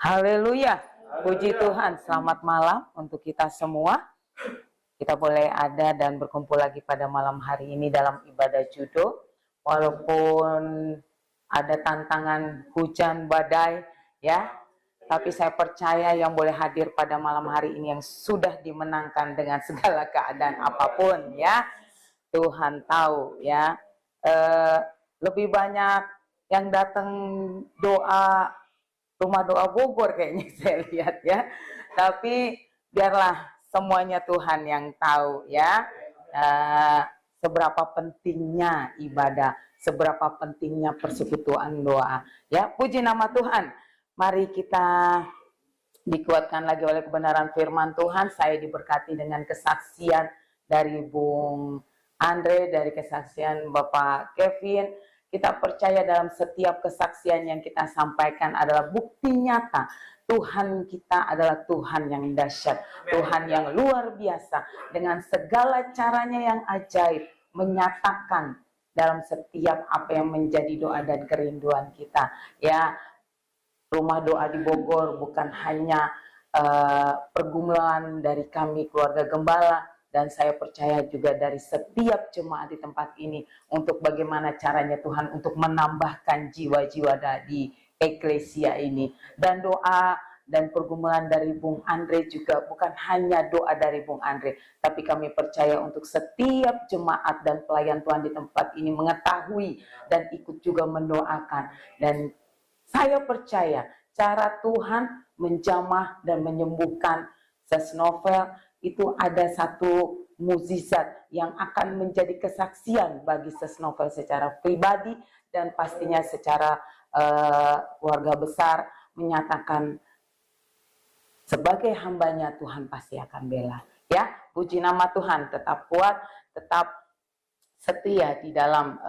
Haleluya, puji Tuhan. Selamat malam untuk kita semua. Kita boleh ada dan berkumpul lagi pada malam hari ini dalam ibadah judo. Walaupun ada tantangan hujan badai ya, tapi saya percaya yang boleh hadir pada malam hari ini yang sudah dimenangkan dengan segala keadaan apapun ya. Tuhan tahu ya. Lebih banyak yang datang doa rumah doa Bogor kayaknya saya lihat ya. Tapi biarlah semuanya Tuhan yang tahu ya. Seberapa pentingnya ibadah, seberapa pentingnya persekutuan doa. Ya, puji nama Tuhan. Mari kita dikuatkan lagi oleh kebenaran firman Tuhan. Saya diberkati dengan kesaksian dari Bung Andre, dari kesaksian Bapak Kevin. Kita percaya dalam setiap kesaksian yang kita sampaikan adalah bukti nyata Tuhan kita adalah Tuhan yang dahsyat, Tuhan yang luar biasa, dengan segala caranya yang ajaib menyatakan dalam setiap apa yang menjadi doa dan kerinduan kita. Ya, rumah doa di Bogor bukan hanya pergumulan dari kami keluarga gembala, dan saya percaya juga dari setiap jemaat di tempat ini untuk bagaimana caranya Tuhan untuk menambahkan jiwa-jiwa di eklesia ini. Dan doa dan pergumulan dari Bung Andre juga bukan hanya doa dari Bung Andre, tapi kami percaya untuk setiap jemaat dan pelayan Tuhan di tempat ini mengetahui dan ikut juga mendoakan. Dan saya percaya cara Tuhan menjamah dan menyembuhkan Ses Novel itu ada satu mukjizat yang akan menjadi kesaksian bagi Ses Novel secara pribadi dan pastinya secara keluarga besar, menyatakan sebagai hambanya Tuhan pasti akan bela. Ya, puji nama Tuhan, tetap kuat, tetap setia di dalam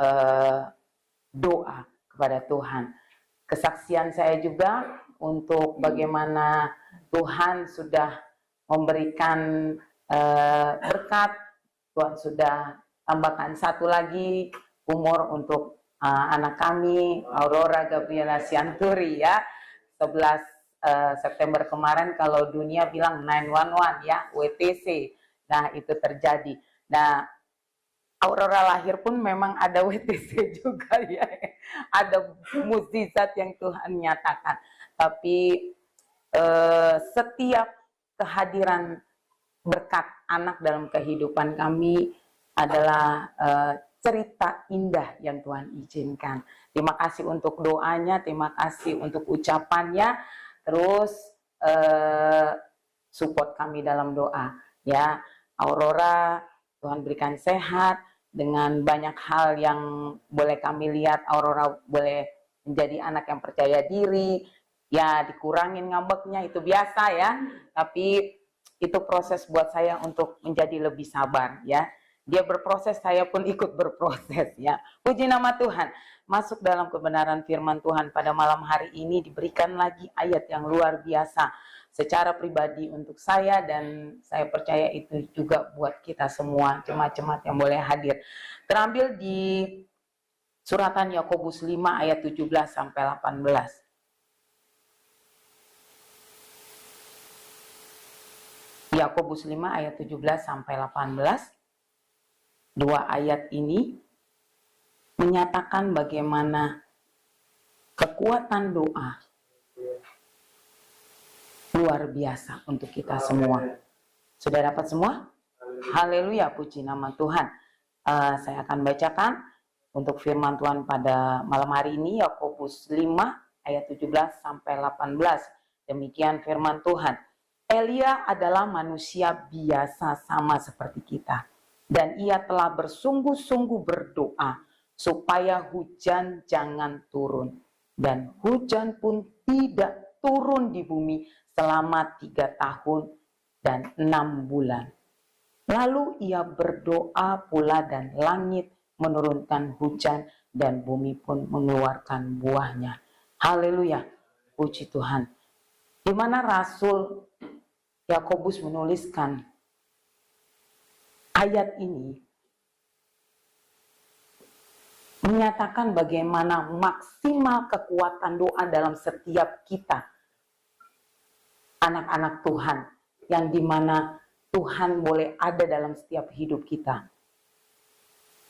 doa kepada Tuhan. Kesaksian saya juga untuk bagaimana Tuhan sudah memberikan berkat. Tuhan sudah tambahkan satu lagi umur untuk anak kami, Aurora Gabriela Sianturi ya. 11 September kemarin kalau dunia bilang 911 ya, WTC. Nah, itu terjadi. Nah, Aurora lahir pun memang ada WTC juga ya. Ada mukjizat yang Tuhan nyatakan. Tapi setiap kehadiran berkat anak dalam kehidupan kami adalah cerita indah yang Tuhan izinkan. Terima kasih untuk doanya, terima kasih untuk ucapannya, terus support kami dalam doa. Ya, Aurora, Tuhan berikan sehat dengan banyak hal yang boleh kami lihat. Aurora boleh menjadi anak yang percaya diri. Ya, dikurangin ngambeknya itu biasa ya, tapi itu proses buat saya untuk menjadi lebih sabar ya. Dia berproses, saya pun ikut berproses ya. Puji nama Tuhan. Masuk dalam kebenaran firman Tuhan pada malam hari ini diberikan lagi ayat yang luar biasa secara pribadi untuk saya, dan saya percaya itu juga buat kita semua jemaat-jemaat yang boleh hadir. Terambil di suratan Yakobus 5 ayat 17 sampai 18. Yakobus 5 ayat 17 sampai 18. Dua ayat ini menyatakan bagaimana kekuatan doa luar biasa untuk kita semua. Sudah dapat semua? Haleluya, puji nama Tuhan. Saya akan bacakan untuk firman Tuhan pada malam hari ini, Yakobus 5 ayat 17 sampai 18. Demikian firman Tuhan. Elia adalah manusia biasa sama seperti kita, dan ia telah bersungguh-sungguh berdoa supaya hujan jangan turun, dan hujan pun tidak turun di bumi selama 3 tahun dan 6 bulan. Lalu ia berdoa pula, dan langit menurunkan hujan dan bumi pun mengeluarkan buahnya. Haleluya, puji Tuhan. Di mana Rasul Yakobus menuliskan ayat ini menyatakan bagaimana maksimal kekuatan doa dalam setiap kita anak-anak Tuhan, yang dimana Tuhan boleh ada dalam setiap hidup kita.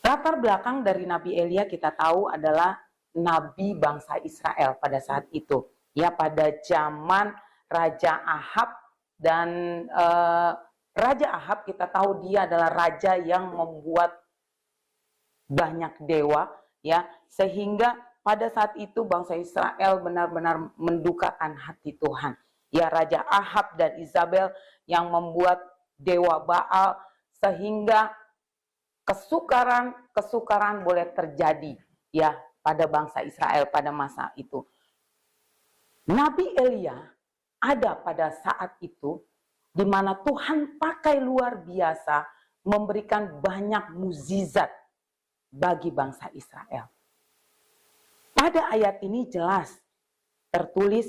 Latar belakang dari Nabi Elia kita tahu adalah Nabi bangsa Israel pada saat itu. Ya, pada zaman Raja Ahab, dan Raja Ahab kita tahu dia adalah raja yang membuat banyak dewa, ya, sehingga pada saat itu bangsa Israel benar-benar mendukakan hati Tuhan. Ya, Raja Ahab dan Isabel yang membuat dewa Baal, sehingga kesukaran boleh terjadi, ya, pada bangsa Israel pada masa itu. Nabi Elia ada pada saat itu, di mana Tuhan pakai luar biasa memberikan banyak mukjizat bagi bangsa Israel. Pada ayat ini jelas tertulis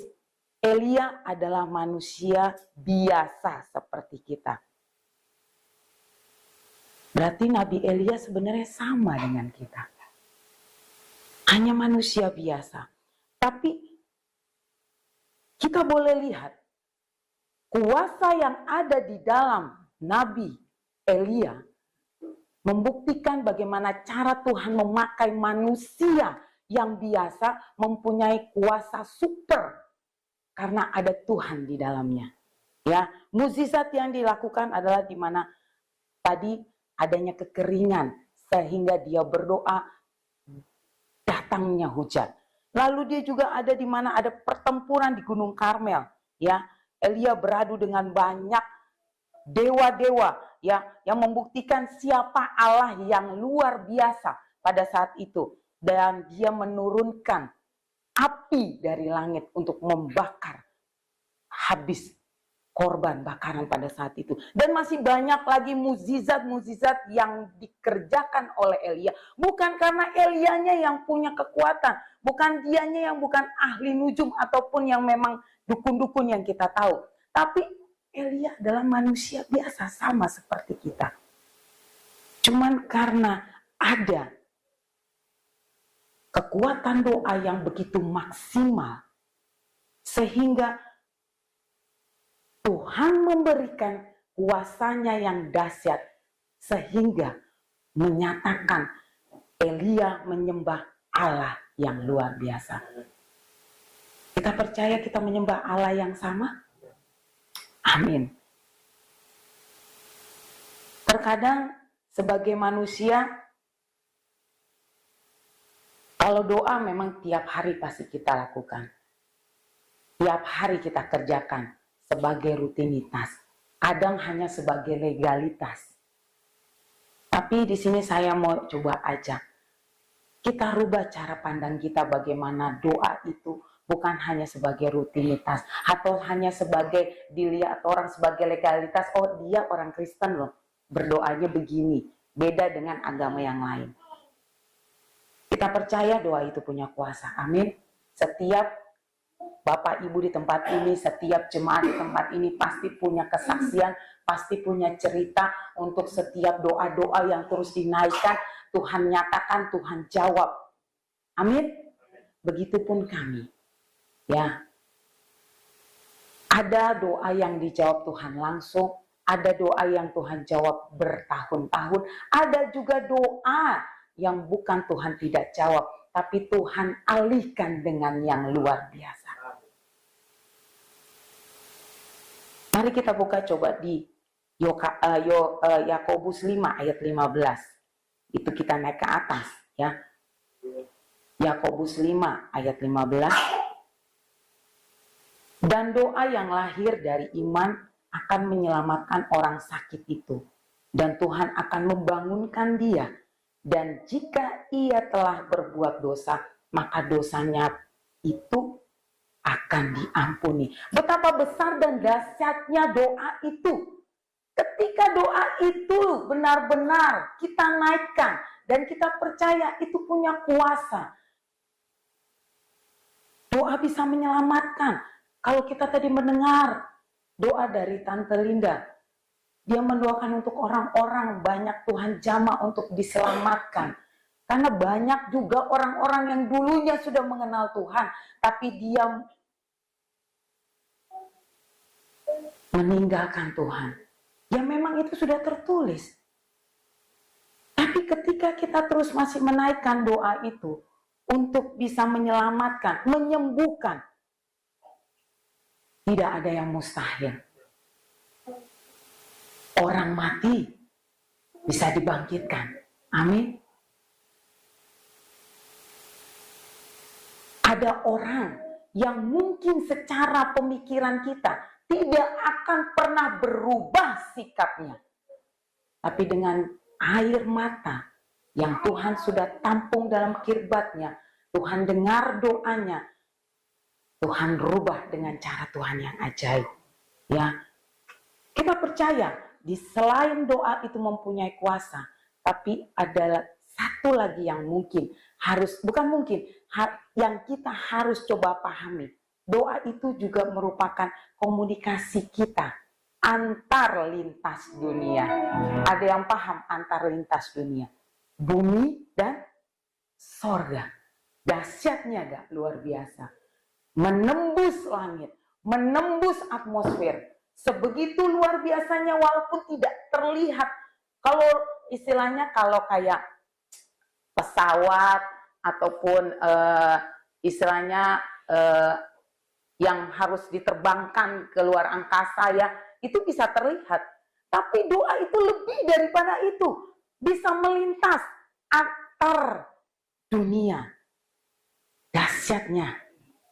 Elia adalah manusia biasa seperti kita. Berarti Nabi Elia sebenarnya sama dengan kita. Hanya manusia biasa. Tapi kita boleh lihat kuasa yang ada di dalam Nabi Elia membuktikan bagaimana cara Tuhan memakai manusia yang biasa mempunyai kuasa super karena ada Tuhan di dalamnya. Ya, mukjizat yang dilakukan adalah di mana tadi adanya kekeringan sehingga dia berdoa datangnya hujan. Lalu dia juga ada di mana ada pertempuran di Gunung Karmel, ya. Elia beradu dengan banyak dewa-dewa, ya, yang membuktikan siapa Allah yang luar biasa pada saat itu, dan dia menurunkan api dari langit untuk membakar habis korban bakaran pada saat itu. Dan masih banyak lagi mukjizat-mukjizat yang dikerjakan oleh Elia. Bukan karena Elianya yang punya kekuatan, bukan dianya yang bukan ahli nujum ataupun yang memang dukun-dukun yang kita tahu. Tapi Elia adalah manusia biasa sama seperti kita. Cuman karena ada kekuatan doa yang begitu maksimal, sehingga Tuhan memberikan kuasanya yang dahsyat sehingga menyatakan Elia menyembah Allah yang luar biasa. Kita percaya kita menyembah Allah yang sama? Amin. Terkadang sebagai manusia, kalau doa memang tiap hari pasti kita lakukan. Tiap hari kita kerjakan sebagai rutinitas, kadang hanya sebagai legalitas. Tapi di sini saya mau coba ajak kita rubah cara pandang kita bagaimana doa itu bukan hanya sebagai rutinitas atau hanya sebagai dilihat orang sebagai legalitas. Oh, dia orang Kristen loh, berdoanya begini, beda dengan agama yang lain. Kita percaya doa itu punya kuasa. Amin. Setiap Bapak Ibu di tempat ini, setiap jemaat di tempat ini pasti punya kesaksian, pasti punya cerita untuk setiap doa-doa yang terus dinaikkan. Tuhan nyatakan, Tuhan jawab. Amin. Begitupun kami. Ya. Ada doa yang dijawab Tuhan langsung, ada doa yang Tuhan jawab bertahun-tahun, ada juga doa yang bukan Tuhan tidak jawab, tapi Tuhan alihkan dengan yang luar biasa. Mari kita buka coba di Yakobus 5 ayat 15. Itu kita naik ke atas, ya. Yakobus 5 ayat 15. Dan doa yang lahir dari iman akan menyelamatkan orang sakit itu, dan Tuhan akan membangunkan dia. Dan jika ia telah berbuat dosa, maka dosanya itu akan diampuni. Betapa besar dan dahsyatnya doa itu. Ketika doa itu benar-benar kita naikkan dan kita percaya itu punya kuasa. Doa bisa menyelamatkan. Kalau kita tadi mendengar doa dari Tante Linda, dia mendoakan untuk orang-orang, banyak Tuhan jamah untuk diselamatkan. Karena banyak juga orang-orang yang dulunya sudah mengenal Tuhan, tapi dia meninggalkan Tuhan. Ya memang itu sudah tertulis. Tapi ketika kita terus masih menaikkan doa itu untuk bisa menyelamatkan, menyembuhkan, tidak ada yang mustahil. Orang mati bisa dibangkitkan. Amin. Ada orang yang mungkin secara pemikiran kita tidak akan pernah berubah sikapnya. Tapi dengan air mata yang Tuhan sudah tampung dalam kirbatnya, Tuhan dengar doanya, Tuhan rubah dengan cara Tuhan yang ajaib. Ya, kita percaya di selain doa itu mempunyai kuasa, tapi ada satu lagi yang mungkin yang kita harus coba pahami. Doa itu juga merupakan komunikasi kita antar lintas dunia. Ada yang paham antar lintas dunia? Bumi dan sorga. Dahsyatnya gak? Luar biasa. Menembus langit, menembus atmosfer. Sebegitu luar biasanya walaupun tidak terlihat. Kalau istilahnya kalau kayak pesawat ataupun istilahnya yang harus diterbangkan ke luar angkasa ya, itu bisa terlihat. Tapi doa itu lebih daripada itu. Bisa melintas antar dunia. Dahsyatnya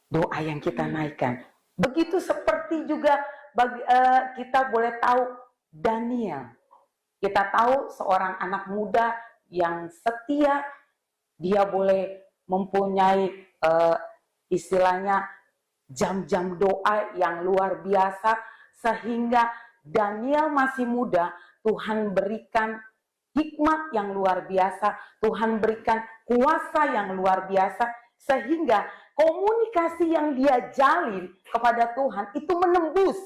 doa yang kita naikkan. Begitu seperti juga kita boleh tahu Daniel. Kita tahu seorang anak muda yang setia, dia boleh mempunyai istilahnya jam-jam doa yang luar biasa, sehingga Daniel masih muda, Tuhan berikan hikmat yang luar biasa, Tuhan berikan kuasa yang luar biasa, sehingga komunikasi yang dia jalin kepada Tuhan itu menembus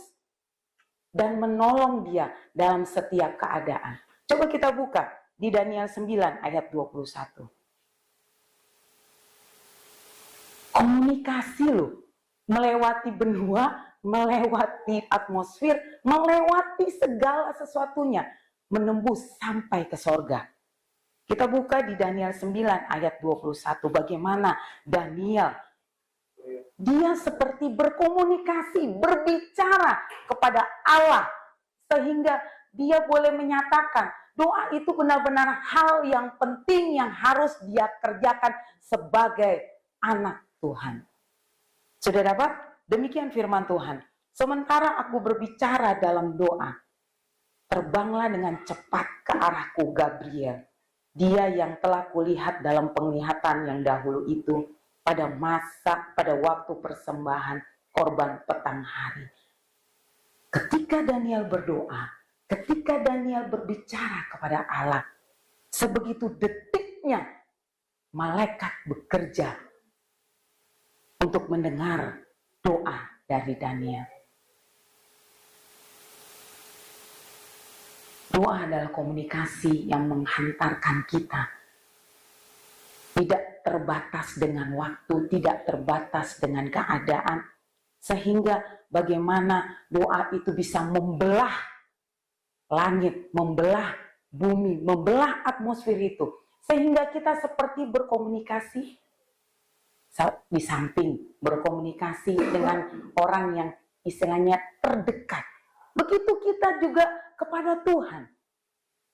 dan menolong dia dalam setiap keadaan. Coba kita buka di Daniel 9 ayat 21. Komunikasi loh, melewati benua, melewati atmosfer, melewati segala sesuatunya, menembus sampai ke sorga. Kita buka di Daniel 9 ayat 21, bagaimana Daniel, dia seperti berkomunikasi, berbicara kepada Allah, sehingga dia boleh menyatakan, doa itu benar-benar hal yang penting yang harus dia kerjakan sebagai anak Tuhan. Sudah dapat? Demikian firman Tuhan. Sementara aku berbicara dalam doa, terbanglah dengan cepat ke arahku Gabriel. Dia yang telah kulihat dalam penglihatan yang dahulu itu pada waktu persembahan korban petang hari. Ketika Daniel berdoa, ketika Daniel berbicara kepada Allah, sebegitu detiknya malaikat bekerja untuk mendengar doa dari Daniel. Doa adalah komunikasi yang menghantarkan kita. Tidak terbatas dengan waktu, tidak terbatas dengan keadaan. Sehingga bagaimana doa itu bisa membelah langit, membelah bumi, membelah atmosfer itu. Sehingga kita seperti berkomunikasi di samping berkomunikasi dengan orang yang istilahnya terdekat. Begitu kita juga kepada Tuhan.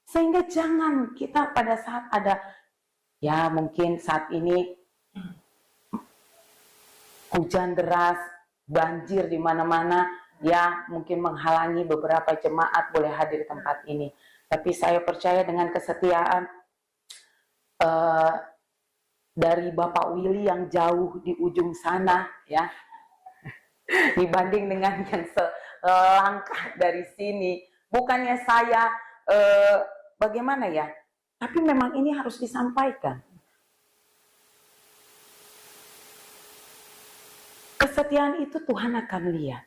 Sehingga jangan kita pada saat ada, ya mungkin saat ini hujan deras, banjir di mana-mana, ya mungkin menghalangi beberapa jemaat boleh hadir di tempat ini. Tapi saya percaya dengan kesetiaan dari Bapak Willy yang jauh di ujung sana, ya, dibanding dengan yang selangkah dari sini. Bukannya saya bagaimana ya, tapi memang ini harus disampaikan. Kesetiaan itu Tuhan akan lihat.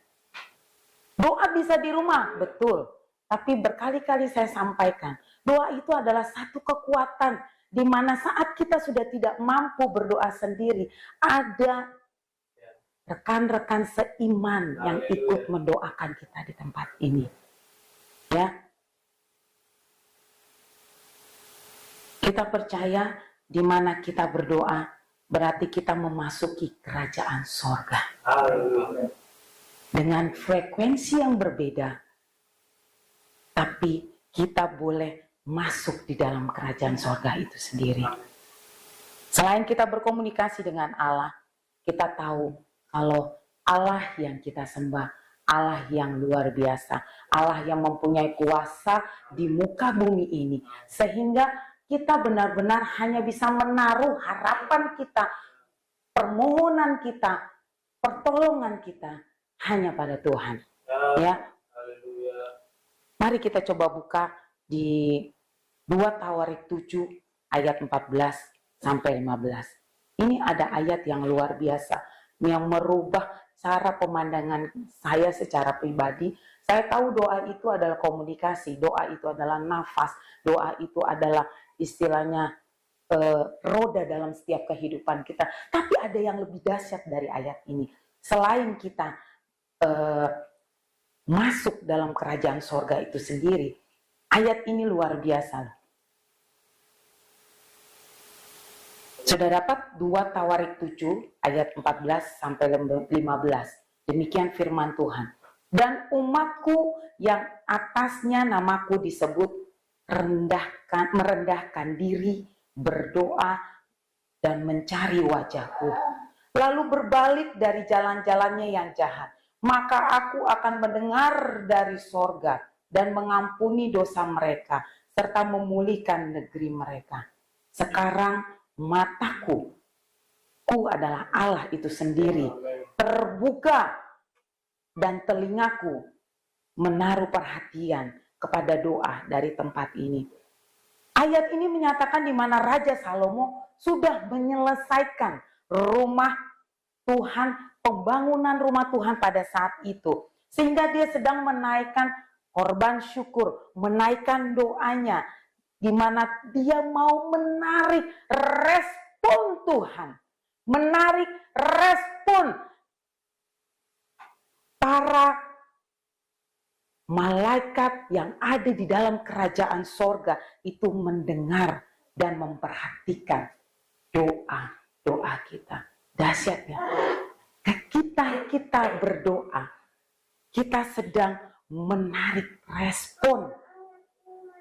Doa bisa di rumah, betul. Tapi berkali-kali saya sampaikan, doa itu adalah satu kekuatan di mana saat kita sudah tidak mampu berdoa sendiri, ada rekan-rekan seiman yang ikut mendoakan kita di tempat ini. Ya. Kita percaya di mana kita berdoa, berarti kita memasuki kerajaan sorga. Dengan frekuensi yang berbeda, tapi kita boleh masuk di dalam kerajaan sorga itu sendiri. Selain kita berkomunikasi dengan Allah, kita tahu kalau Allah yang kita sembah, Allah yang luar biasa, Allah yang mempunyai kuasa di muka bumi ini, sehingga kita benar-benar hanya bisa menaruh harapan kita, permohonan kita, pertolongan kita hanya pada Tuhan. Ya. Mari kita coba buka di 2 Tawarik 7 ayat 14 sampai 15. Ini ada ayat yang luar biasa yang merubah cara pemandangan saya secara pribadi. Saya tahu doa itu adalah komunikasi, doa itu adalah nafas, doa itu adalah istilahnya roda dalam setiap kehidupan kita. Tapi ada yang lebih dahsyat dari ayat ini. Selain kita masuk dalam kerajaan sorga itu sendiri, ayat ini luar biasa. Sudah dapat 2 Tawarik 7 ayat 14 sampai 15. Demikian firman Tuhan. Dan umatku yang atasnya namaku disebut merendahkan diri, berdoa dan mencari wajahku, lalu berbalik dari jalan-jalannya yang jahat, maka aku akan mendengar dari sorga dan mengampuni dosa mereka serta memulihkan negeri mereka. Sekarang mataku, adalah Allah itu sendiri, terbuka dan telingaku menaruh perhatian kepada doa dari tempat ini. Ayat ini menyatakan di mana Raja Salomo sudah menyelesaikan rumah Tuhan, pembangunan rumah Tuhan pada saat itu. Sehingga dia sedang menaikkan korban syukur, menaikkan doanya, di mana dia mau menarik respon Tuhan, menarik respon para malaikat yang ada di dalam kerajaan sorga itu mendengar dan memperhatikan doa kita. Dahsyat ya. Kita berdoa, kita sedang menarik respon.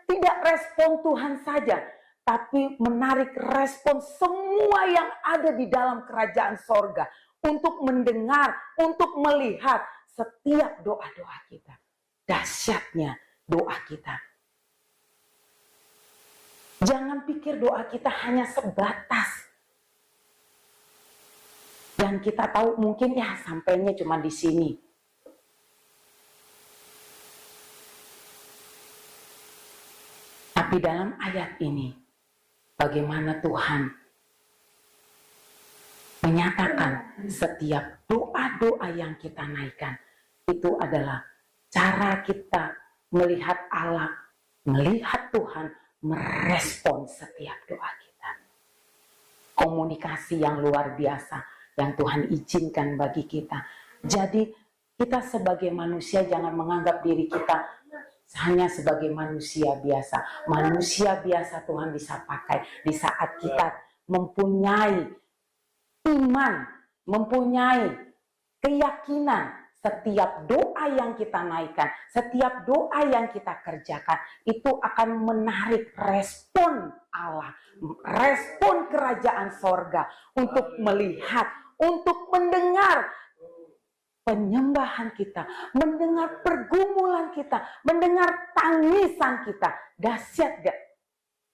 Tidak respon Tuhan saja, tapi menarik respon semua yang ada di dalam kerajaan sorga untuk mendengar, untuk melihat setiap doa-doa kita. Dahsyatnya doa kita. Jangan pikir doa kita hanya sebatas yang kita tahu, mungkin ya sampainya cuma di sini. Tapi dalam ayat ini, bagaimana Tuhan menyatakan setiap doa-doa yang kita naikkan itu adalah cara kita melihat Allah, melihat Tuhan merespon setiap doa kita. Komunikasi yang luar biasa yang Tuhan izinkan bagi kita. Jadi kita sebagai manusia jangan menganggap diri kita hanya sebagai manusia biasa. Manusia biasa Tuhan bisa pakai di saat kita mempunyai iman, mempunyai keyakinan. Setiap doa yang kita naikkan, setiap doa yang kita kerjakan, itu akan menarik respon Allah, respon kerajaan sorga untuk melihat, untuk mendengar penyembahan kita, mendengar pergumulan kita, mendengar tangisan kita. Dahsyat gak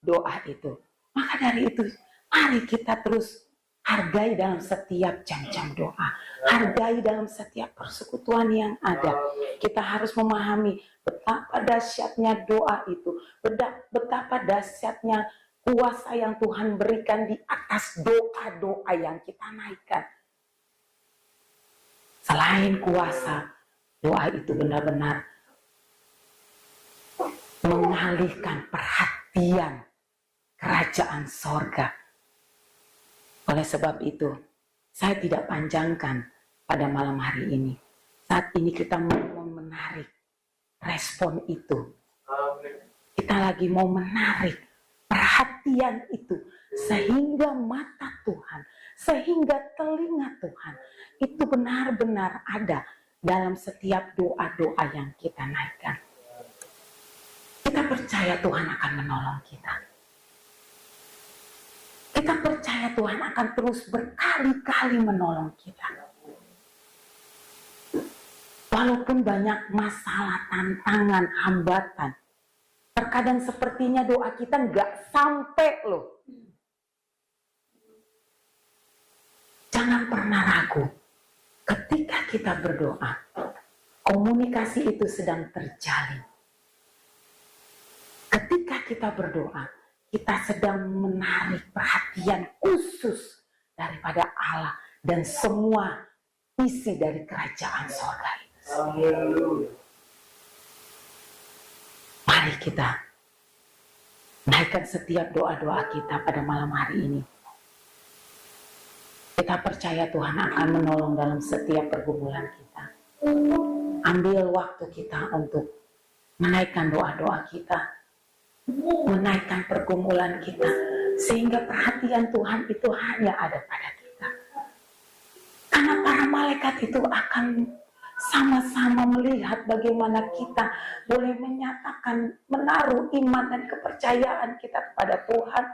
doa itu? Maka dari itu, mari kita terus hargai dalam setiap jam-jam doa. Hargai dalam setiap persekutuan yang ada. Kita harus memahami betapa dahsyatnya doa itu. Betapa dahsyatnya kuasa yang Tuhan berikan di atas doa-doa yang kita naikkan. Selain kuasa, doa itu benar-benar mengalihkan perhatian kerajaan sorga. Oleh sebab itu, saya tidak panjangkan, pada malam hari ini. Saat ini kita mau menarik respon itu. Kita lagi mau menarik perhatian itu, sehingga mata Tuhan, sehingga telinga Tuhan itu benar-benar ada dalam setiap doa-doa yang kita naikkan. Kita percaya Tuhan akan menolong kita. Kita percaya Tuhan akan terus berkali-kali menolong kita. Walaupun banyak masalah, tantangan, hambatan, terkadang sepertinya doa kita nggak sampai loh. Jangan pernah ragu. Ketika kita berdoa, komunikasi itu sedang terjalin. Ketika kita berdoa, kita sedang menarik perhatian khusus daripada Allah dan semua isi dari kerajaan surga itu. Mari kita naikkan setiap doa-doa kita pada malam hari ini. Kita percaya Tuhan akan menolong dalam setiap pergumulan kita. Ambil waktu kita untuk menaikkan doa-doa kita, menaikkan pergumulan kita, sehingga perhatian Tuhan itu hanya ada pada kita. Karena para malaikat itu akan sama-sama melihat bagaimana kita boleh menyatakan, menaruh iman dan kepercayaan kita kepada Tuhan.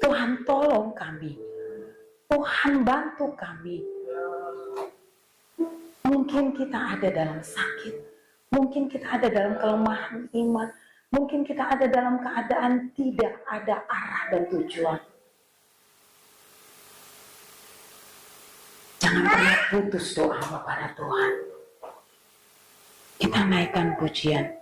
Tuhan tolong kami, Tuhan bantu kami. Mungkin kita ada dalam sakit, mungkin kita ada dalam kelemahan iman, mungkin kita ada dalam keadaan tidak ada arah dan tujuan. Jangan pernah putus doa kepada Tuhan. Kita naikkan pujian.